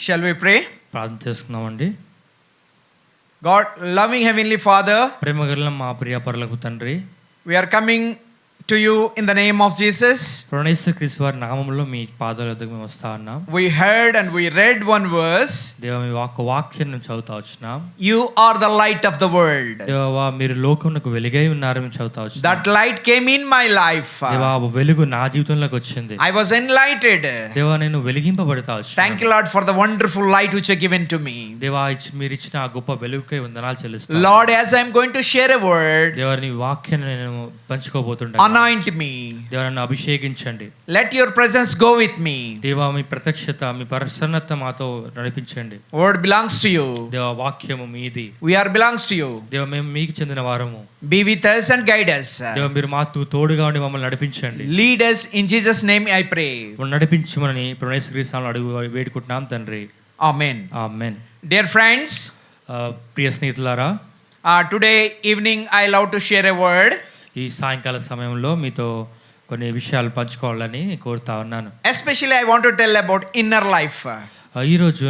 Shall we pray? ప్రార్థన చేసుకుందామండి. God, loving Heavenly Father, ప్రేమ గల మా ప్రియ పరలోకపు తండ్రి, we are coming to you in the name of Jesus. యేసుక్రీస్తు వారి నామములో మీ పాదాల వద్దకు మేము వస్తా ఉన్నాం. We heard and we read one verse. దేవా మీ వాక్యం మేము చదువుతా వచ్చినాం. You are the light of the world. దేవా మీరు లోకమునకు వెలుగై ఉన్నారు మేము చదువుతా వచ్చినాం. That light came in my life. దేవా వెలుగు నా జీవితంలోకి వచ్చింది. I was enlightened. దేవా నేను వెలిగింపబడతా వచ్చినాను. Thank you, Lord, for the wonderful light which you given to me. దేవా మీరు ఇచ్చిన ఆ గొప్ప వెలుగుకై వందనాలు చెల్లిస్తాను. Lord, as I am going to share a word, దేవా నీ వాక్యాన్ని నేను పంచుకోబోతుండగా anoint me. దేవా నన్ను అభిషేకించండి. Let your presence go with me. దేవా మీ ప్రత్యక్షత మీ ప్రసన్నత మాతో నడిపించండి. Word belongs to you. దేవా వాక్యము మీది. We are belongs to you. దేవా మేము మీకు చెందిన వారము. Be with us and guide us. దేవా మీరు మాతో తోడుగా ఉండి మమ్మల్ని నడిపించండి. Lead us in Jesus' name I pray. నడిపించమని యేసుక్రీస్తు నామములో అడుగు వేడుకుంటున్నాం తండ్రి. Amen. ఆమేన్. Dear friends, ప్రియ స్నేహితులారా, today evening I love to share a word. ఈ సాయంకాల సమయంలో మీతో కొన్ని విషయాలు పంచుకోవాలని కోరుతా ఉన్నాను. Especially I want to tell about inner life. ఈరోజు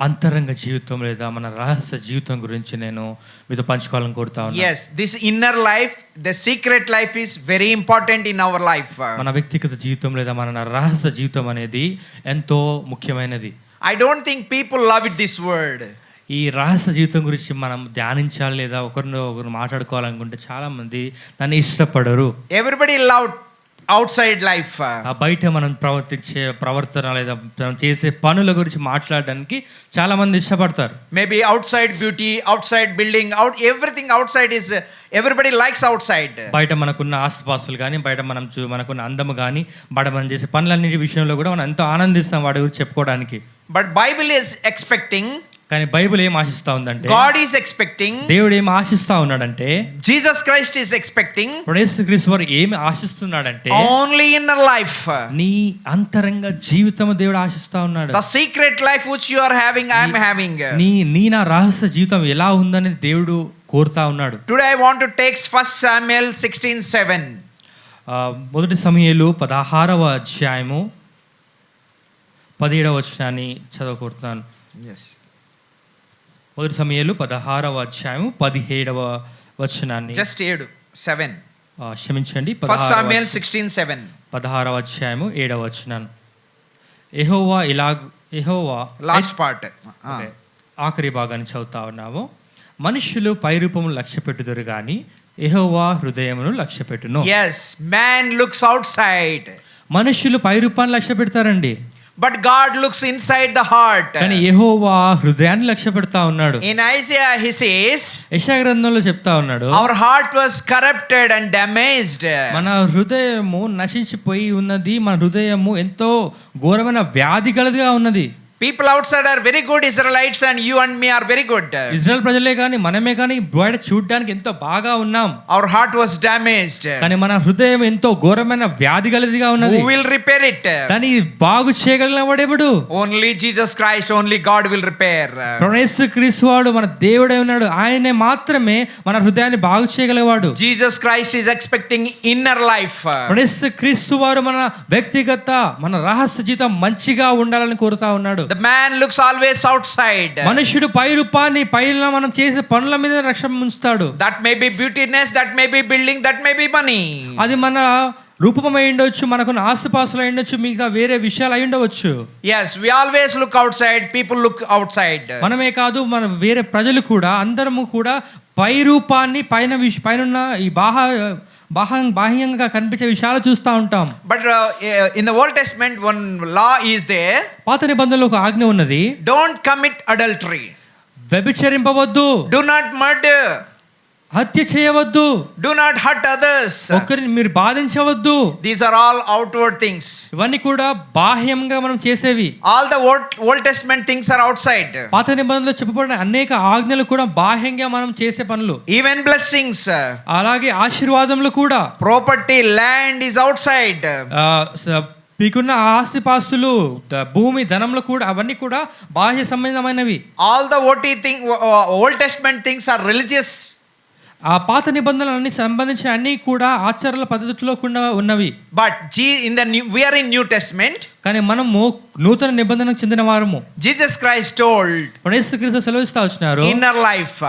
అంతరంగ జీవితం లేదా మన రహస్య జీవితం గురించి నేను మీతో పంచుకోవాలని కోరుతా ఉన్నాను. Yes, this inner life, the secret life is very important in our life. మన వ్యక్తిగత జీవితం లేదా మన రహస్య జీవితం అనేది ఎంతో ముఖ్యమైనది. I don't think people love it, this word. ఈ రహస్య జీవితం గురించి మనం ధ్యానించాలి లేదా ఒకరు మాట్లాడుకోవాలనుకుంటే చాలా మంది దాన్ని ఇష్టపడరు. Everybody loved outside life. బయట మనం ప్రవర్తించే ప్రవర్తన లేదా మనం చేసే పనుల గురించి మాట్లాడడానికి చాలా మంది ఇష్టపడతారు. Maybe outside beauty, outside building, everything outside is, everybody likes outside. బయట మనకున్న ఆస్తిపాస్తులు కానీ బయట మనకున్న అందము కానీ బయట మనం చేసే పనులన్నిటి విషయంలో కూడా మనం ఎంతో ఆనందిస్తాం వాటి గురించి చెప్పుకోవడానికి. But Bible is expecting, కానీ బైబిల్ ఏం ఆశిస్తా ఉందంటే, God is expecting, దేవుడు ఏం ఆశిస్తా ఉన్నాడంటే, Jesus Christ is expecting, యేసుక్రీస్తు వారు ఏమి ఆశిస్తున్నాడంటే only inner life. నీ అంతరంగ జీవితం దేవుడు ఆశిస్తా ఉన్నాడు. The secret life which you are having, I am having. నీ నా రహస్య జీవితం ఎలా ఉందని దేవుడు కోరుతా ఉన్నాడు. Today I want to take 1 Samuel 16:7. మొదటి సమూయేలు 16వ అధ్యాయము 17వ వచనాన్ని చదవకొడుతున్నాను. Yes. మొదటి సమూయేలు 16వ అధ్యాయము 17వ వచనాన్ని. Just 7. క్షమించండి. 1 Samuel 16:7. 16వ అధ్యాయము 7వ వచనం. యెహోవా లాస్ట్ పార్ట్. ఆఖరి భాగాన్ని చదువుతా ఉన్నాము. మనుష్యులు పైరూపమును లక్ష్యపెట్టుదురు గాని యెహోవా హృదయమును లక్ష్యపెట్టును. Yes, man looks outside. మనుష్యులు పైరూపాన్ని లక్ష్య పెడతారండి, but God looks inside the heart. కానీ యెహోవా హృదయాన్ని లక్ష్య పెడతా ఉన్నాడు. In Isaiah he says, యెషయా గ్రంథంలో చెప్తా ఉన్నాడు, our heart was corrupted and damaged. మన హృదయము నశించిపోయి ఉన్నది, మన హృదయము ఎంతో ఘోరమైన వ్యాధి గలదిగా ఉన్నది. People outside are very good Israelites and you and me are very good. Israel ప్రజలే కానీ మనమే కానీ బయట చూడడానికి ఎంతో బాగా ఉన్నాం. Our heart was damaged. కానీ మన హృదయం ఎంతో ఘోరమైన వ్యాధి గలదిగా ఉన్నది. Who will repair it? కానీ బాగు చేయగలిగిన వాడెవడు? Only Jesus Christ, only God will repair. యేసుక్రీస్తు వాడు మన దేవుడై ఉన్నాడు, ఆయనే మాత్రమే మన హృదయాన్ని బాగు చేయగలవాడు. Jesus Christ is expecting inner life. యేసుక్రీస్తు వారు మన వ్యక్తిగత మన రహస్య జీవితం మంచిగా ఉండాలని కోరుతా ఉన్నాడు. The man looks always outside. మనుషుడు పై రూపాన్ని పైన మనం చేసే పనుల మీద రక్షణ ఉంచుతాడు. That may be beautiness, that may be building, that may be money. అది మన రూపమై ఉండొచ్చు, మనకున్న ఆస్తిపాస్తులు అయి ఉండొచ్చు, మిగతా వేరే విషయాలు అయి ఉండవచ్చు. Yes, we always look outside, people look outside. మనమే కాదు, మన వేరే ప్రజలు కూడా అందరము కూడా పై రూపాన్ని పైన ఈ బాహ్యంగా కనిపించే విషయాలు చూస్తూ ఉంటాం. But in the Old Testament one law is there. పాత నిబంధనలో ఒక ఆజ్ఞ ఉన్నది, don't commit adultery, వ్యభిచరింపవద్దు, do not murder, హత్య చేయవద్దు, do not hurt others, ఒకరిని మీరు బాధించవద్దు. These are all outward things. ఇవన్నీ కూడా బాహ్యంగా మనం చేసేవి. All the Old Testament things are outside. పాత నిబంధనలో చెప్పబడిన అనేక ఆజ్ఞలు కూడా బాహ్యంగా మనం చేసే పనులు. Even blessings, అలాగే ఆశీర్వాదములు కూడా, property, land is outside. మీకున్న ఆస్తిపాస్తులు, భూమి, ధనములు కూడా, అవన్నీ కూడా బాహ్య సంబంధమైనవి. All the Old Testament things are religious. ఆ పాత నిబంధనలన్నీ సంబంధించిన అన్నీ కూడా ఆచారాల పద్ధతిలో కూడా ఉన్నవి. But we are in New Testament. కానీ మనము నూతన నిబంధనకు చెందిన వారము. Jesus Christ told, యేసుక్రీస్తు సెలవిస్తా వచ్చినారు, inner life,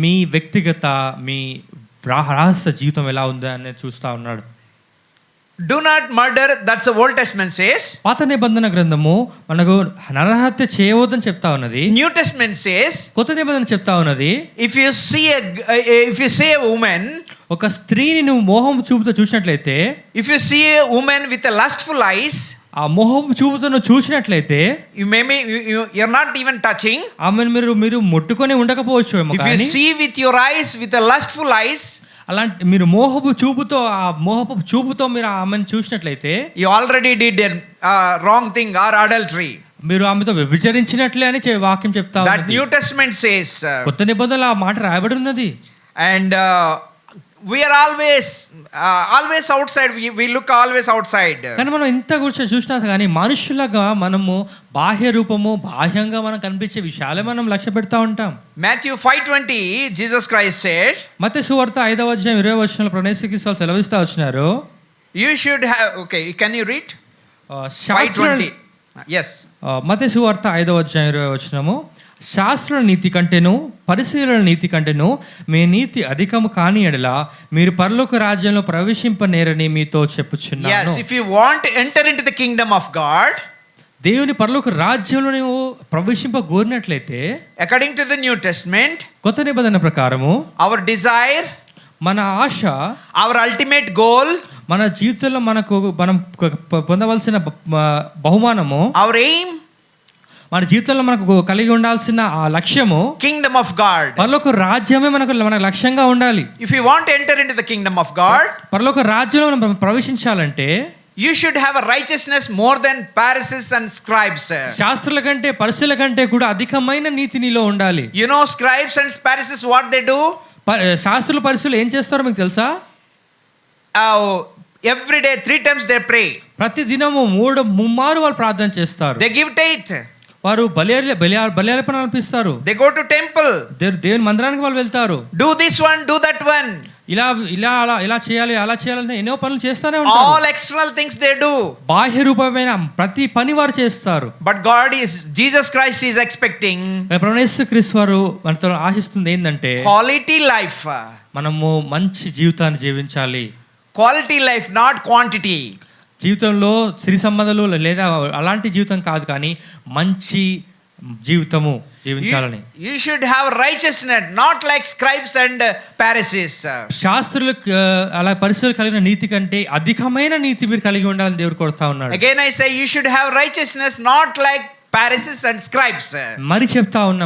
మీ వ్యక్తిగత మీ రహస్య జీవితం ఎలా ఉందా అనేది చూస్తా ఉన్నాడు. do not murder, that's the Old Testament says. పాత నిబంధన గ్రంథము మనకు నరహత్య చేయవద్దని చెప్తా ఉన్నది. New Testament says, కొత్త నిబంధన చెప్తా ఉన్నది, if you see a woman, ఒక స్త్రీని నువ్వు మోహం చూపుతో చూసినట్లయితే, if you see a woman with a lustful eyes, ఆ మోహం చూపుతో నువ్వు చూసినట్లయితే, you're not even touching. ఆమెను మీరు ముట్టుకొని ఉండకపోవచ్చు. If you see with your eyes with a lustful eyes, అలాంటి మీరు మోహపు చూపుతో మీరు ఆమెను చూసినట్లయితే, you already did a wrong thing or adultery. మీరు ఆమెతో వ్యభిచరించినట్లే అని వాక్యం చెప్తా That ఉన్నది. New Testament says. కొత్త నిబంధనలో ఆ మాట రాయబడి ఉన్నది. And we are always outside. We look always outside. కానీ మనం ఇంత గురించి చూసినా కానీ మనుషులుగా మనము బాహ్యంగా మనం కనిపించే విషయాలే మనం లక్ష్య పెడతా ఉంటాం. Matthew 5:20, Jesus Christ said, మత్తయి సువార్త 5వ అధ్యాయం 20వ వచనంలో ప్రభువు సెలవిస్తా వచ్చినారు, you should have, okay, can you read? 5:20. Yes. మత్తయి సువార్త 5వ అధ్యాయం 20వ వచనము, శాస్త్రుల నీతి కంటేను పరిశీలన నీతి కంటేను మీ నీతి అధికము కాని ఎడల మీరు పరలోక రాజ్యంలో ప్రవేశింపనేరని మీతో చెప్పుచున్నాను. Yes, if you want to enter into the kingdom of God, దేవుని పరలోక రాజ్యంలో నువ్వు ప్రవేశింపగోరినట్లయితే, according to the New Testament, కొత్త నిబంధన ప్రకారము our desire, మన ఆశ, our ultimate goal, మన జీవితంలో మనం పొందవలసిన బహుమానము, our aim, మన జీవితంలో మనకు కలిగి ఉండాల్సిన ఆ లక్ష్యము kingdom of God. పరలోక రాజ్యమే మన లక్ష్యంగా ఉండాలి. If you want to enter into the kingdom of God, పరలోక రాజ్యంలో మనం ప్రవేశించాలంటే you should have a righteousness more than Pharisees and scribes. శాస్త్రుల కంటే పరిశీల కంటే కూడా అధికమైన నీతి నీలో ఉండాలి. You know scribes and Pharisees what they do? శాస్త్రుల పరిశీలు ఏం చేస్తారో మీకు తెలుసా? Every day 3 times they pray. ప్రతి దినము 3 మారు వాళ్ళు ప్రార్థన చేస్తారు. They give tithe. వారు బలి అర్పిస్తారు. They go to temple. దేవుని మందిరానికి వాళ్ళు వెళ్తారు. Do this one, do that one. ఇలా చేయాలి అలా చేయాలని ఎన్నో పనులు చేస్తానే ఉంటారు. All external things they do. బాహ్య రూపమైన ప్రతి పని వారు చేస్తారు. But Jesus Christ is expecting యేసుక్రీస్తు వారు మనతో ఆశిస్తుంది ఏంటంటే quality life. మనము మంచి జీవితాన్ని జీవించాలి. Quality life, not quantity. జీవితంలో సిరి సంబంధాలు లేదా అలాంటి జీవితం కాదు, కానీ మంచి జీవితము జీవించాలని. You should have righteousness, not like scribes and Pharisees. శాస్త్రులకు అలా పరిశీలన కలిగిన నీతి కంటే అధికమైన నీతి మీరు కలిగి ఉండాలని దేవుడు కోరుతా ఉన్నాడు. Again I say you should have righteousness, not like Pharisees and scribes.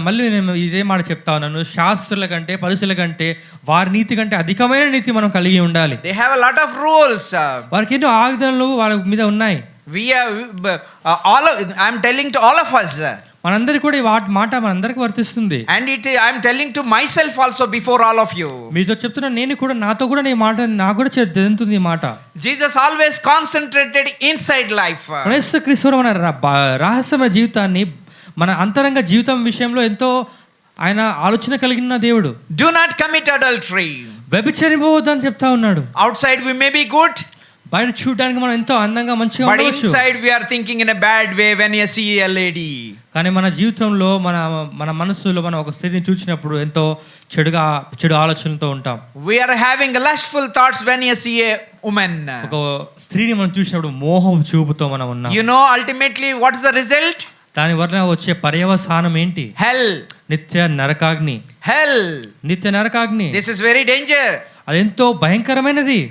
మళ్ళీ నేను ఇదే మాట చెప్తా ఉన్నాను, శాస్త్రుల కంటే పరిశీలన కంటే వారి నీతి కంటే అధికమైన నీతి మనం కలిగి ఉండాలి. They have a lot of rules. వారికి ఎన్నో ఆజ్ఞలు వారి మీద ఉన్నాయి. I'm telling to all of us. మనందరికీ కూడా ఈ మాట మనందరికీ వర్తిస్తుంది. And I'm telling to myself also before all of you. మీతో చెప్తున్నా, నేను కూడా నాతో కూడా ఈ మాట నాకు కూడా చెందుతుంది ఈ మాట. Jesus always concentrated inside life. యేసుక్రీస్తు మన రహస్యమైన జీవితాన్ని, మన అంతరంగ జీవితం విషయంలో ఎంతో ఆయన ఆలోచన కలిగిన దేవుడు. Do not commit adultery. వ్యభిచరింపవద్దని చెప్తా ఉన్నాడు. Outside we may be good. బయట చూడడానికి మనం ఎంతో అందంగా మంచిగా But ఉండవచ్చు. inside we are thinking in a bad way when you see a lady. కానీ మన జీవితంలో మన మనసులో మనం ఒక స్త్రీని చూసినప్పుడు ఎంతో చెడు ఆలోచనలతో ఉంటాం. We are having lustful thoughts when you see a woman. ఒక స్త్రీని మనం చూసినప్పుడు మోహం చూపుతో మనం ఉన్నాం. You know ultimately what is the result? దాని వలన వచ్చే పర్యవసానం ఏంటి? Hell. నిత్య నరకాగ్ని. Hell. నిత్య నరకాగ్ని. This is very danger. అది ఎంతో భయంకరమైనది.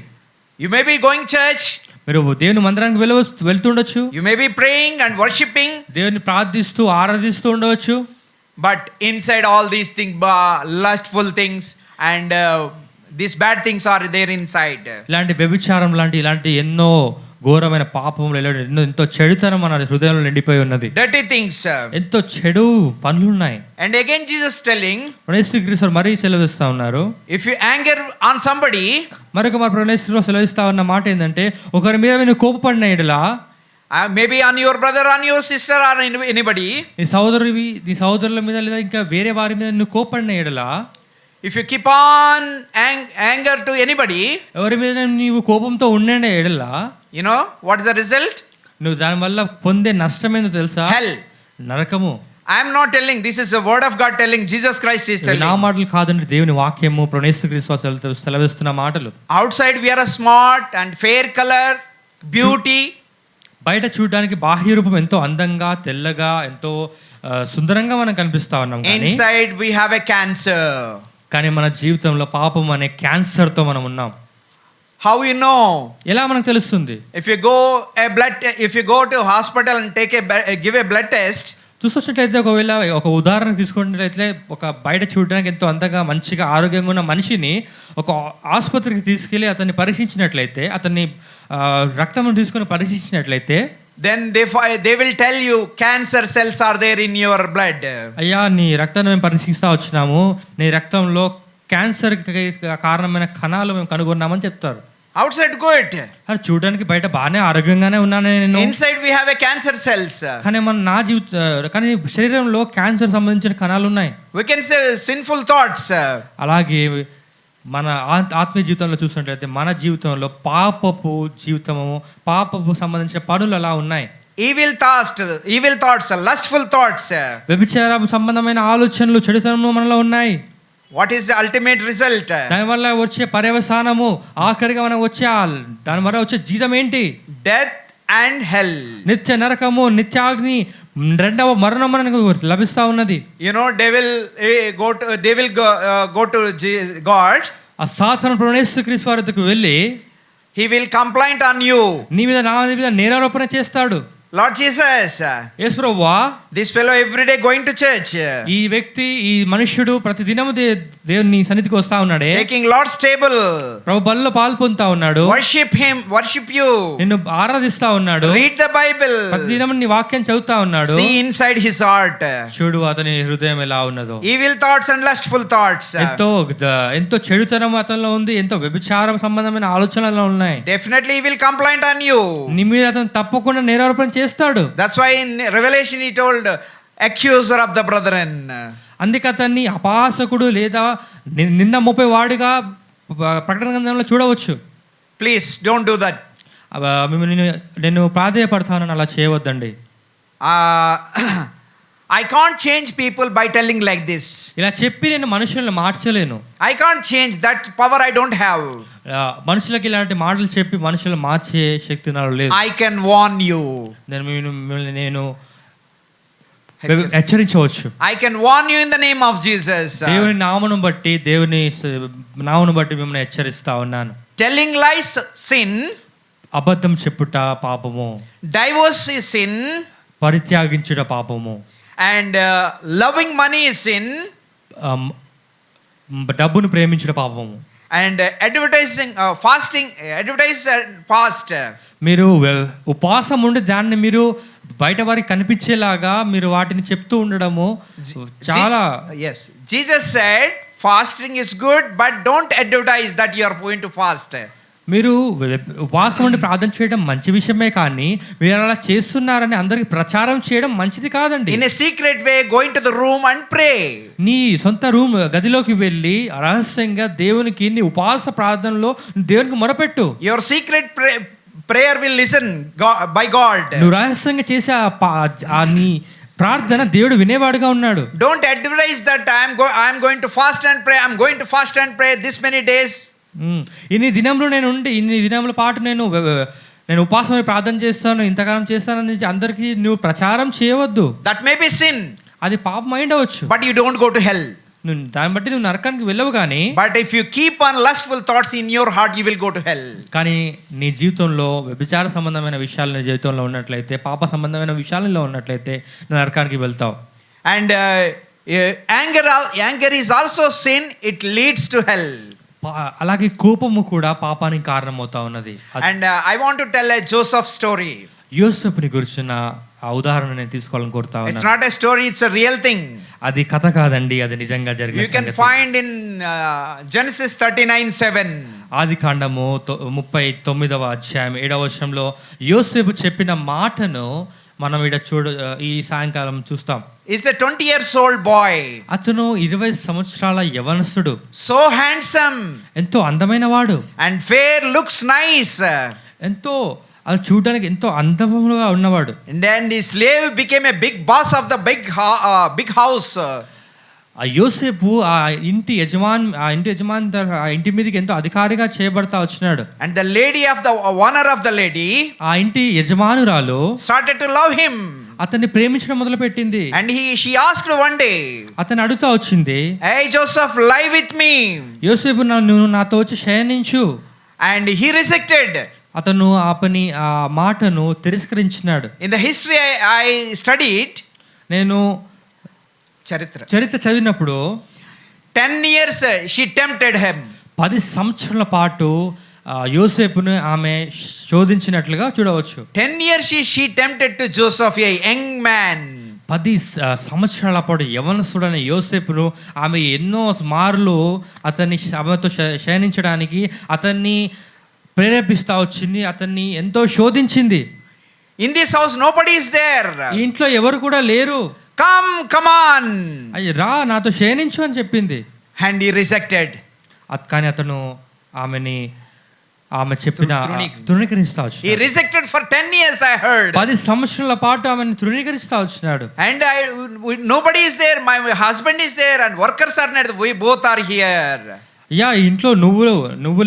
You may be going church. మీరు దేవుని మందిరానికి వెళ్తుండొచ్చు. You may be praying and worshiping. దేవుని ప్రార్థిస్తూ ఆరాధిస్తూ ఉండవచ్చు. But inside all these things, lustful things and these bad things are there inside. ఇలాంటి వ్యభిచారం ఇలాంటి ఎన్నో ఘోరమైన పాపములు, ఎంతో చెడుతనం మన హృదయంలో నిండిపోయి ఉన్నది. Dirty things. ఎంతో చెడు పనులు ఉన్నాయి. And again Jesus telling, యేసుక్రీస్తు మరీ సెలవిస్తా ఉన్నారు, if you anger on somebody, మరొక యేసుక్రీస్తు సెలవిస్తా ఉన్న మాట ఏంటంటే, ఒకరి మీద నువ్వు కోపపడిన ఎడల, maybe on your brother, on your sister or anybody, నీ సహోదరుల మీద లేదా ఇంకా వేరే వారి మీద నువ్వు కోపపడిన ఎడల, if you keep on anger to anybody, ఎవరి మీద నీవు కోపంతో ఉండే ఎడలా you know what is the result? నువ్వు దానివల్ల పొందే నష్టమేందో తెలుసా? Hell. నరకము. I am not telling, this is the word of God telling, Jesus Christ is ఇవి telling. నా మాటలు కాదండి, దేవుని వాక్యము యేసుక్రీస్తు సెలవిస్తున్న మాటలు. Outside we are a smart and fair color, beauty. బయట చూడడానికి బాహ్య రూపం ఎంతో అందంగా తెల్లగా ఎంతో సుందరంగా మనం కనిపిస్తా ఉన్నాం, Inside we have a cancer. కానీ మన జీవితంలో పాపం అనే క్యాన్సర్ తో మనం ఉన్నాం. How you know? ఎలా మనకు తెలుస్తుంది? If you go to hospital and give a blood test, చూసినట్లయితే ఒకవేళ ఒక ఉదాహరణ తీసుకున్నట్లయితే ఒక బయట చూడడానికి ఎంతో అందంగా మంచిగా ఆరోగ్యంగా ఉన్న మనిషిని ఒక ఆసుపత్రికి తీసుకెళ్ళి అతన్ని పరీక్షించినట్లయితే, అతన్ని రక్తం తీసుకొని పరీక్షించినట్లయితే, then they will tell you cancer cells are there in your blood. అయ్యా నీ రక్తాన్ని మేము పరీక్షిస్తా వచ్చినాము, నీ రక్తంలో క్యాన్సర్ కారణమైన కణాలు మేము కనుగొన్నామని చెప్తారు. Outside good. అది చూడడానికి బయట బాగానే ఆరోగ్యంగానే ఉన్నాను నేను. Inside we have a cancer cells. కానీ శరీరంలో క్యాన్సర్ సంబంధించిన కణాలు ఉన్నాయి. We can say sinful thoughts. అలాగే మన ఆత్మీయ జీవితంలో చూసినట్లయితే మన జీవితంలో పాపపు సంబంధించిన పనులు అలా ఉన్నాయి. Evil thoughts, lustful thoughts. వ్యభిచారం సంబంధమైన ఆలోచనలు, చెడుతనము మనలో ఉన్నాయి. What is the ultimate result? దానివల్ల వచ్చే పర్యవసానము, ఆఖరిగా మనకు వచ్చే దానివల్ల వచ్చే జీతం ఏంటి? Death and hell. నిత్య నరకము, నిత్యాగ్ని, రెండవ మరణం మనకు లభిస్తా ఉన్నది. You know, they will go to God. ఆ సాతాను యేసుక్రీస్తు వారి వద్దకు వెళ్ళి he will complain on you. నీ మీద నా మీద నేరారోపణ చేస్తాడు. Lord Jesus, యేసు ప్రభువా, this fellow every day going to church, ఈ వ్యక్తి, ఈ మనుష్యుడు ప్రతిదినము దేవుని సన్నిధికి వస్తా ఉన్నాడే, taking Lord's table, ప్రభు బలిలో పాల్పొందుతా ఉన్నాడు, worship you, నిన్ను ఆరాధిస్తా ఉన్నాడు, read the Bible, ప్రతిదినము నీ వాక్యం చదువుతా ఉన్నాడు. see inside his heart, చూడు అతని హృదయం ఎలా ఉన్నదో. evil thoughts and lustful thoughts, ఎంతో చెడుతనం అతనిలో ఉంది, ఎంతో వ్యభిచారం సంబంధమైన ఆలోచనలు ఉన్నాయి. definitely he will complain on you. నీ మీద అతను తప్పకుండా నేరారోపణ చేస్తాడు. That's why in Revelation he told accuser of the brethren. అందుకే అతన్ని అపహాసకుడు లేదా నింద మోపే వాడిగా ప్రకటన గ్రంథంలో చూడవచ్చు. Please don't do that. నేను ప్రాధేయపడతానని అలా చేయవద్దండి. I can't change people by telling like this. ఇలా చెప్పి నేను మనుషులను మార్చలేను. I can't change, that power I don't have. మనుషులకి ఇలాంటి మాటలు చెప్పి మనుషులు మార్చే శక్తి నాలో లేదు. I can warn you. నేను హెచ్చరించవచ్చు. I can warn you in the name of Jesus. దేవుని నామమును బట్టి మిమ్మల్ని హెచ్చరిస్తా ఉన్నాను. Telling lies sin. అబద్ధం చెప్పుట పాపము. Divorce is sin. పరిత్యాగించుట పాపము. And loving money is sin. డబ్బును ప్రేమించుట పాపము. And fasting, advertise fast. మీరు ఉపవాసం ఉండి దాన్ని మీరు బయట వారికి కనిపించేలాగా మీరు వాటిని చెప్తూ ఉండడము చాలా. Yes, Jesus said fasting is good, but don't advertise that you are going to fast. మీరు ఉపవాసం ఉండి ప్రార్థన చేయడం మంచి విషయమే, కానీ మీరు అలా చేస్తున్నారని అందరికి ప్రచారం చేయడం మంచిది కాదండి. In a secret way, going to the room and pray. నీ సొంత గదిలోకి వెళ్ళి రహస్యంగా దేవునికి నీ ఉపవాస ప్రార్థనలో దేవునికి మొరపెట్టు. Your secret prayer will listen by God. నువ్వు రహస్యంగా చేసే నీ ప్రార్థన దేవుడు వినేవాడుగా ఉన్నాడు. Don't advertise that I am going to fast and pray. I am going to fast and pray this many days. ఇన్ని దినముల పాటు నేను ఉపవాసం ప్రార్థన చేస్తాను, ఇంతకాలం చేస్తానని అందరికీ నువ్వు ప్రచారం చేయవద్దు. That may be sin. అది పాపం అయ్యుండవచ్చు. But you don't go to hell. దాన్ని బట్టి నువ్వు నరకానికి వెళ్ళవు. కానీ But if you keep on lustful thoughts in your heart, you will go to hell. కానీ నీ జీవితంలో వ్యభిచార సంబంధమైన విషయాలు నీ జీవితంలో ఉన్నట్లయితే, పాప సంబంధమైన విషయాలలో ఉన్నట్లయితే నువ్వు నరకానికి వెళ్తావు. And anger is also sin. It leads to hell. అలాగే కోపము కూడా పాపానికి కారణమవుతా ఉన్నది. And I want to tell a Joseph story. యోసేపుని గురించిన ఆ ఉదాహరణ నేను తీసుకోవాలని కోరుతా ఉన్నాను. It's not a story, it's a real thing. అది కథ కాదండి, అది నిజంగా జరిగిన సంగతి. You can find in Genesis 39:7. ఆదికాండము 39వ అధ్యాయం 7వ వచనంలో యోసేపు చెప్పిన మాటను మనం ఈ సాయంకాలం చూస్తాం. is a 20 years old boy, అతను 20 సంవత్సరాల యవనస్తుడు, so handsome ఎంతో అందమైన వాడు, and fair, looks nice. ఎంతో అది చూడడానికి ఎంతో అందముగా ఉన్నవాడు. And then the slave became a big boss of the big house. ఆ యోసేపు ఆ ఇంటి మీదకి ఎంతో అధికారిగా చేయబడతా వచ్చినాడు. And the lady of the owner of the lady, ఆ ఇంటి యజమానురాలు started to love him. అతన్ని ప్రేమించడం మొదలు పెట్టింది. And she asked one day, అతను అడుగుతా వచ్చింది, hey Joseph, lie with me. యోసేపు, నువ్వు నాతో వచ్చి శయనించు. And he rejected. అతను ఆ మాటను తిరస్కరించినాడు. In the history I studied, నేను చరిత్ర చదివినప్పుడు 10 years she tempted him. 10 సంవత్సరాల పాటు యోసేపును ఆమె శోధించినట్లుగా చూడవచ్చు. 10 years she tempted to Joseph, a young man. 10 సంవత్సరాల పాటు యవనస్తుడైన యోసేపును ఆమె ఎన్నో మార్లు ఆమెతో శయనించడానికి అతన్ని ప్రేరేపిస్తా వచ్చింది, అతన్ని ఎంతో శోధించింది. In this house nobody is there. ఈ ఇంట్లో ఎవరు కూడా లేరు. Come on. రా, నాతో శయనించు అని చెప్పింది. And he rejected. కానీ అతను ఆమె చెప్పిన తృణీకరిస్తా వచ్చాడు. He rejected for 10 years, I heard. 10 సంవత్సరాల పాటు ఆమెను తృణీకరిస్తా వచ్చినాడు. And nobody is there. My husband is there and workers are not. We both are here. ఇంట్లో నువ్వు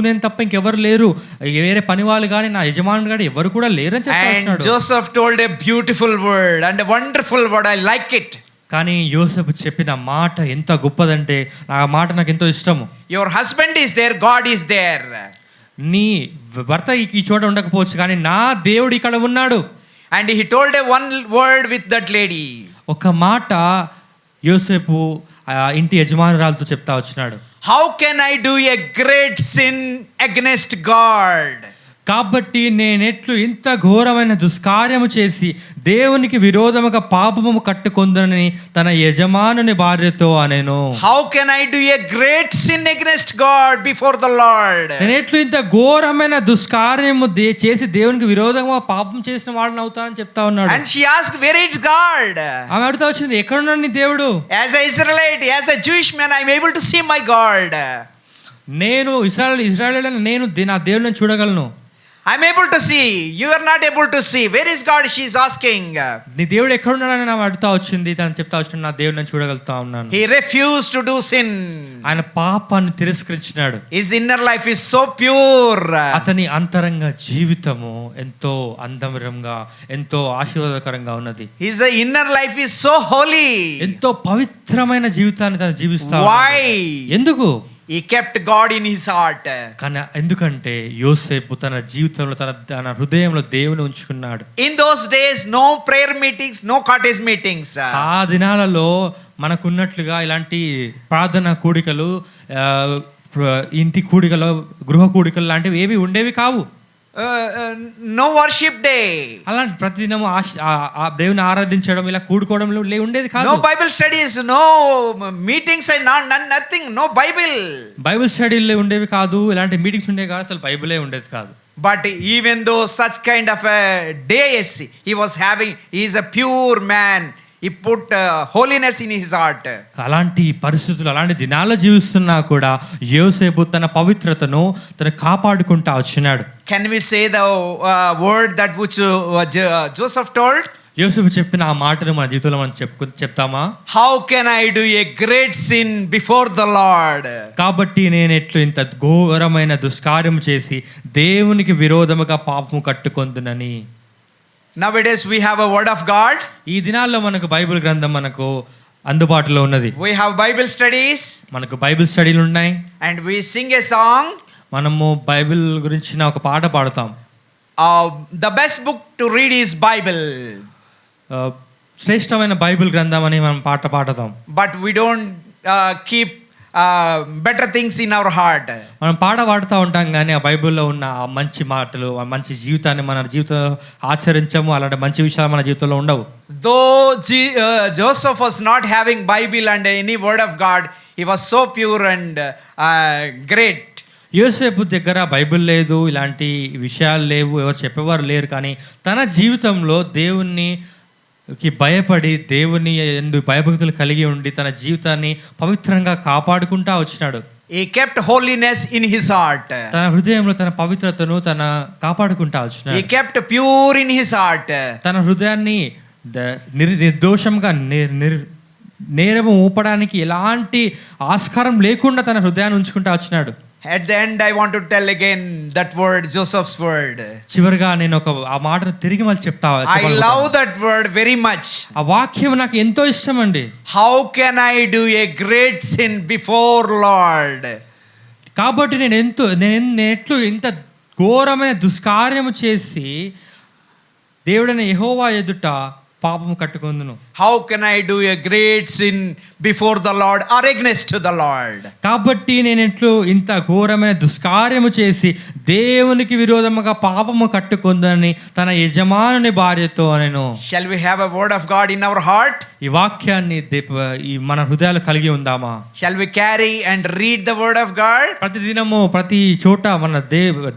నేను తప్ప ఇంకెవరు లేరు, వేరే పని వాళ్ళు కానీ నా యజమానుడు కానీ ఎవరు కూడా లేరు అని చెప్పాడు. And Joseph told a beautiful word and a wonderful word. I like it. కానీ యోసేపు చెప్పిన మాట ఎంత గొప్పదంటే ఆ మాట నాకు ఎంతో ఇష్టము. Your husband is there, God is there. నీ భర్త ఈ చోట ఉండకపోవచ్చు కానీ నా దేవుడు ఇక్కడ ఉన్నాడు. And he told a one word with that lady. ఒక మాట యోసేపు ఇంటి యజమానురాలతో చెప్తా వచ్చినాడు. How can I do a great sin against God? కాబట్టి నేనెట్లు ఇంత ఘోరమైన దుష్కార్యము చేసి దేవునికి విరోధముగా పాపము కట్టుకొందునని తన యజమానుని భార్యతో అనెను. How can I do a great sin against God before the Lord? నేనెట్లు ఇంత ఘోరమైన దుష్కార్యము చేసి దేవునికి విరోధంగా పాపం చేసిన వాడిని అవుతానని చెప్తా ఉన్నాడు. And she asked, where is God? ఆమె అడుగుతా వచ్చింది, ఎక్కడున్నాడు నీ దేవుడు? As an Israelite, as a Jewish man, I am able to see my God. నేను ఇశ్రాయేలు నేను నా దేవుడిని చూడగలను. I am able to see. You are not able to see. Where is God? She is asking. నీ దేవుడు ఎక్కడ ఉన్నాడని ఆమె అడుగుతా వచ్చింది. తను చెప్తా వచ్చింది, నా దేవుడిని నేను చూడగలుగుతా ఉన్నాను. He refused to do sin. ఆయన పాపాన్ని తిరస్కరించినాడు. His inner life is so pure. అతని అంతరంగ జీవితము ఎంతో అందమరంగా ఎంతో ఆశీర్వాదకరంగా ఉన్నది. His inner life is so holy. ఎంతో పవిత్రమైన జీవితాన్ని తను జీవిస్తా ఉన్నాడు. Why? ఎందుకు? He kept God in his heart. కానీ ఎందుకంటే యోసేపు తన జీవితంలో తన హృదయంలో దేవుని ఉంచుకున్నాడు. In those days no prayer meetings, no cottage meetings. ఆ దినాలలో మనకున్నట్లుగా ఇలాంటి ప్రార్థన కూడికలు, ఇంటి కూడికలు, గృహ కూడికలు లాంటివి ఏవి ఉండేవి కావు. No worship day. అలాంటి ప్రతిదినము దేవుని ఆరాధించడం ఇలా కూడుకోవడం ఉండేది కాదు. No Bible studies, no meetings and nothing, no Bible. Bible స్టడీలు ఉండేవి కాదు, ఇలాంటి మీటింగ్స్ ఉండేవి కాదు, అసలు బైబిలే ఉండేది కాదు. But even though such kind of a days he was having, he is a pure man. He put holiness in his heart. అలాంటి పరిస్థితులు అలాంటి దినాల్లో జీవిస్తున్నా కూడా యోసేపు తన పవిత్రతను తను కాపాడుకుంటా వచ్చినాడు. Can we say the word that which Joseph told? యోసేపు చెప్పిన ఆ మాటను మన జీవితంలో మనం చెప్తామా? How can I do a great sin before the Lord? కాబట్టి నేను ఎట్లు ఇంత ఘోరమైన దుష్కార్యం చేసి దేవునికి విరోధముగా పాపము కట్టుకొందునని. Nowadays we have a word of God. ఈ దినాల్లో మనకు బైబిల్ గ్రంథం మనకు అందుబాటులో ఉన్నది. We have Bible studies. మనకు బైబిల్ స్టడీలు ఉన్నాయి. And we sing a song. మనము బైబిల్ గురించిన ఒక పాట పాడతాం. The best book to read is Bible. శ్రేష్టమైన బైబిల్ గ్రంథం అని మనం పాట పాడతాం. But we don't keep better things in our heart. మనం పాట పాడుతూ ఉంటాం కానీ ఆ బైబిల్లో ఉన్న ఆ మంచి మాటలు, ఆ మంచి జీవితాన్ని మన జీవితంలో ఆచరించము, అలాంటి మంచి విషయాలు మన జీవితంలో ఉండవు. Though Joseph was not having Bible and any word of God, he was so pure and great. యోసేపు దగ్గర బైబిల్ లేదు, ఇలాంటి విషయాలు లేవు, ఎవరు చెప్పేవారు లేరు. కానీ తన జీవితంలో దేవునికి భయపడి, దేవుని యందు భయభక్తులు కలిగి ఉండి తన జీవితాన్ని పవిత్రంగా కాపాడుకుంటా వచ్చినాడు. He kept holiness in his heart. తన హృదయంలో తన పవిత్రతను తన కాపాడుకుంటా వచ్చినాడు. He kept pure in his heart. తన హృదయాన్ని నిర్దోషంగా నేరము ఊపడానికి ఎలాంటి ఆస్కారం లేకుండా తన హృదయాన్ని ఉంచుకుంటా వచ్చినాడు. At the end, I want to tell again that word, Joseph's word. చివరిగా నేను ఆ మాటను తిరిగి మళ్ళీ I love that word very much. ఆ వాక్యం నాకు ఎంతో ఇష్టం అండి. How can I do a great sin before Lord? కాబట్టి నేను ఎట్లు ఇంత ఘోరమైన దుష్కార్యము చేసి దేవుడైన యెహోవా ఎదుట పాపము కట్టుకొందును. How can I do a great sin before the Lord or against the Lord? కాబట్టి నేను ఎట్లు ఇంత ఘోరమైన దుష్కార్యము చేసి దేవునికి విరోధముగా పాపము కట్టుకొందని తన యజమానుని భార్యతో అనెను. Shall we have a word of God in our heart? ఈ వాక్యాన్ని మన హృదయాలు కలిగి ఉందామా? Shall we carry and read the word of God? ప్రతి దినము ప్రతి చోట మన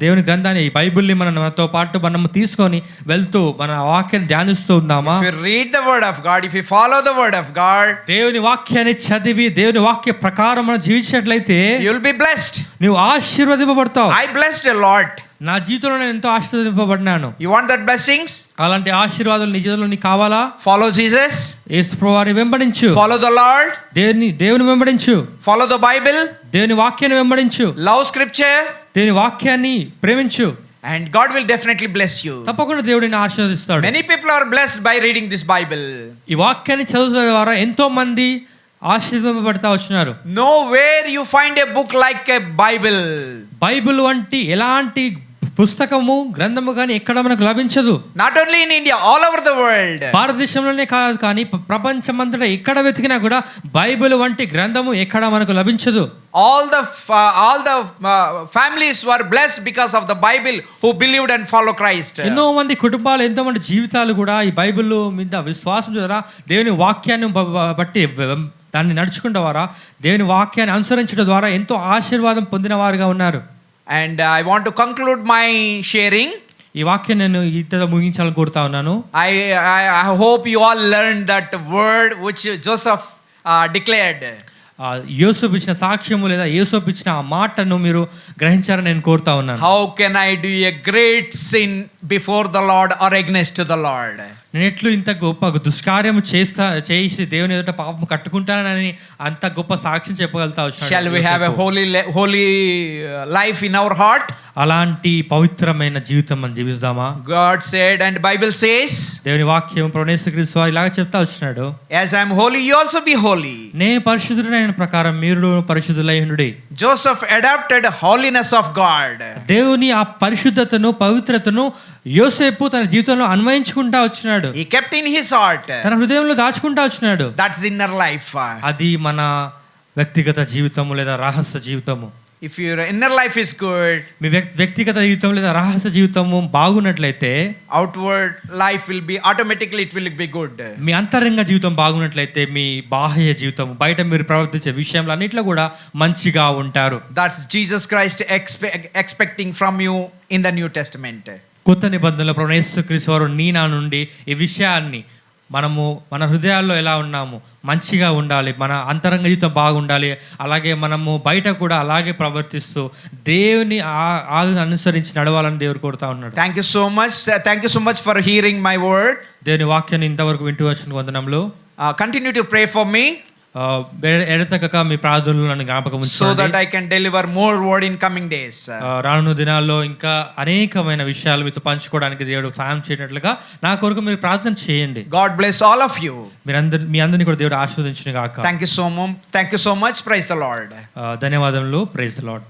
దేవుని గ్రంథాన్ని, ఈ బైబిల్ని మనతో పాటు మనము తీసుకొని వెళ్తూ మన వాక్యాన్ని ధ్యానిస్తూ ఉందామా? If you read the word of God, if you follow the word of God, దేవుని వాక్యాన్ని చదివి దేవుని వాక్య ప్రకారం మనం జీవించినట్లయితే you will be blessed. నువ్వు ఆశీర్వదింపబడతావు. I blessed a lot. నా జీవితంలో నేను ఎంతో ఆశీర్వదింపబడినాను. You want that blessings? అలాంటి ఆశీర్వాదాలు నీ జీవితంలో నీకు కావాలా? Follow Jesus. యేసు ప్రభువుని వెంబడించు. Follow the Lord. దేవుని వెంబడించు. Follow the Bible. దేవుని వాక్యాన్ని వెంబడించు. Love scripture. దేవుని వాక్యాన్ని ప్రేమించు. And God will definitely bless you. తప్పకుండా దేవుడు నిన్ను ఆశీర్వదిస్తాడు. Many people are blessed by reading this Bible. ఈ వాక్యాన్ని చదువుట ద్వారా ఎంతో మంది ఆశీర్వదింపబడతా వచ్చినారు. Nowhere you find a book like a Bible. Bible వంటి ఎలాంటి పుస్తకము గ్రంథము కానీ ఎక్కడ మనకు లభించదు. Not only in India, all over the world. భారతదేశంలోనే కాదు కానీ ప్రపంచమంతటా ఎక్కడ వెతికినా కూడా బైబిల్ వంటి గ్రంథము ఎక్కడ మనకు లభించదు. All the families were blessed because of the Bible who believed and follow Christ. ఎన్నో మంది కుటుంబాలు, ఎంతో మంది జీవితాలు కూడా ఈ బైబిల్ మీద విశ్వాసం ద్వారా దేవుని వాక్యాన్ని బట్టి దాన్ని నడుచుకుంటే ద్వారా దేవుని వాక్యాన్ని అనుసరించడం ద్వారా ఎంతో ఆశీర్వాదం పొందిన వారుగా ఉన్నారు. And I want to conclude my sharing. ఈ వాక్యం నేను ఇంతతో ముగించాలని కోరుతా ఉన్నాను. I hope you all learned that word which Joseph declared. యోసేపు ఇచ్చిన సాక్ష్యము లేదా యోసేపు ఇచ్చిన ఆ మాటను మీరు గ్రహించారని నేను కోరుతా ఉన్నాను. How can I do a great sin before the Lord or against the Lord? నేను ఎట్లు ఇంత గొప్ప దుష్కార్యము చేసి దేవుని ఎదుట పాపం కట్టుకుంటానని అంత గొప్ప సాక్ష్యం చెప్పగలుగుతా వచ్చాను. Shall we have a holy life in our heart? అలాంటి పవిత్రమైన జీవితం మనం జీవిస్తామా? God said and Bible says, దేవుని వాక్యం ప్రభువు యేసుక్రీస్తు వారు ఇలాగ చెప్తా వచ్చినాడు, as I am holy you also be holy. నేను పరిశుద్ధుడైన ప్రకారం మీరు పరిశుద్ధులై ఉండుడి. Joseph adopted holiness of God. దేవుని ఆ పరిశుద్ధతను పవిత్రతను యోసేపు తన జీవితంలో అన్వయించుకుంటా వచ్చినాడు. He kept in his heart. తన హృదయంలో దాచుకుంటా వచ్చినాడు. That's inner life. అది మన వ్యక్తిగత జీవితము లేదా రహస్య జీవితము. If your inner life is good, మీ వ్యక్తిగత జీవితం లేదా రహస్య జీవితము బాగున్నట్లయితే outward life will be automatically it will be good. మీ అంతరంగ జీవితం బాగున్నట్లయితే మీ బాహ్య జీవితం బయట మీరు ప్రవర్తించే విషయంలో అన్నిట్లో కూడా మంచిగా ఉంటారు. That's Jesus Christ expecting from you in the New Testament. కొత్త నిబంధనలో ప్రభువు యేసుక్రీస్తు వారు నా నుండి ఈ విషయాన్ని మనము మన హృదయాల్లో ఎలా ఉన్నాము మంచిగా ఉండాలి, మన అంతరంగ జీవితం బాగుండాలి, అలాగే మనము బయట కూడా అలాగే ప్రవర్తిస్తూ దేవుని అనుసరించి నడవాలని దేవుడు కోరుతా ఉన్నాడు. Thank you so much for hearing my word. దేవుని వాక్యాన్ని ఇంతవరకు వింటూ వచ్చిన వందనములు. Continue to pray for me. ఎడతెగక మీ ప్రార్థనలు నన్ను జ్ఞాపకం ఉంచుకోండి. So that I can deliver more word in coming days. రానున్న దినాల్లో ఇంకా అనేకమైన విషయాలు మీతో పంచుకోవడానికి దేవుడు సహాయం చేయనట్లుగా నా కొరకు మీరు ప్రార్థన చేయండి. God bless all of you. మీ అందరిని కూడా దేవుడు ఆశీర్వదించును గాక. Thank you so much. Praise the Lord. ధన్యవాదములు. Praise the lord.